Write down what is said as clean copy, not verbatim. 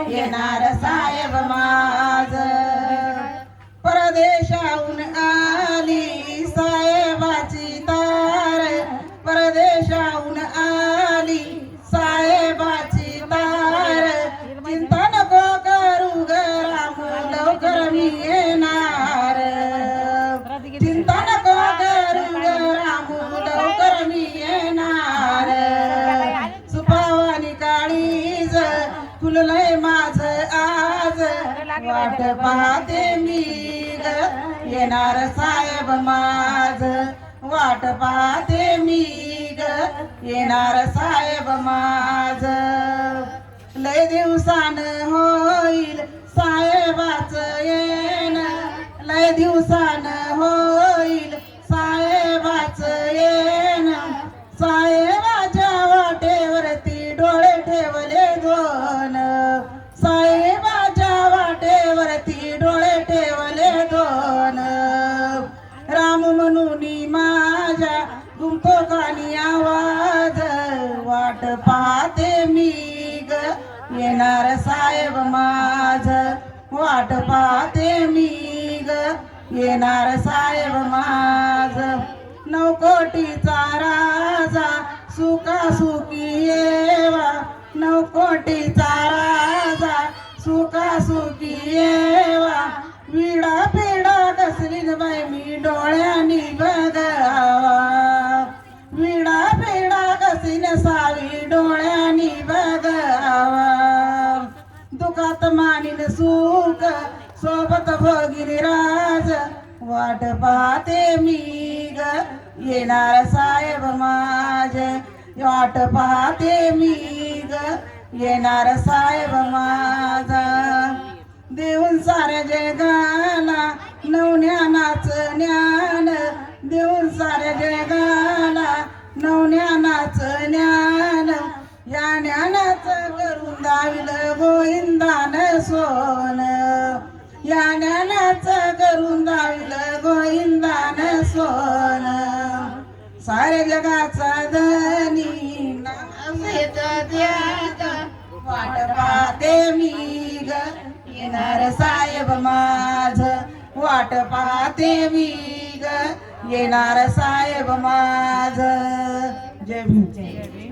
येणार साहेब माझ परदेशाहून आली साहेबाची तार परदेशाहून आली साहेबाची तार चिंता नको करू ग रामू लवकर मी येणार चिंता नको करू ग रामू लवकर मी येणार सुपावानी काळीज फुललंय माझ आज वाट पाहते मी ग येणार साहेब माझ वाट पाहते मी ग येणार साहेब माझ लय दिवसान होईल साहेबाच येण लय दिवसान होईल साहेबाच येण साहेबाच्या वाटेवरती डोळे ठेवले दोन साहेबाच्या वाटेवरती डोळे ठेवले दोन राम म्हणून माझ्या गुंतो कानी आवाज वाट पाहते मी ग येणार साहेब माझ वाट पाहते मी ग येणार साहेब माझ नवकोटीचा राजा सुका सुखी येवा नवकोटीचा राजा सुका सुखी येवा विडा पेडा कसली बाई मी डोळ्यांनी बघावा विडा पेडा कसीन सावी डोळ्यांनी बघावा दुखात मानीन सुख सोबत भोगिनी राज वाट पाहते मी ग येणार साहेब माझ वाट पाहते मी ग येणार साहेब माझा देऊन साऱ्या जगाला नवज्ञानाच ज्ञान देऊन साऱ्या जगाला नवज्ञानाच ज्ञान या ज्ञानाचं करून दाविलं गोविंदान सोन या ज्ञानाचं करून दाविलं गोविंदान सोन साऱ्या जगाचा धनी नाम देत वाट पाहते मी ग येणार साहेब माझ वाट पाहते मी ग येणार साहेब माझ जय भीम.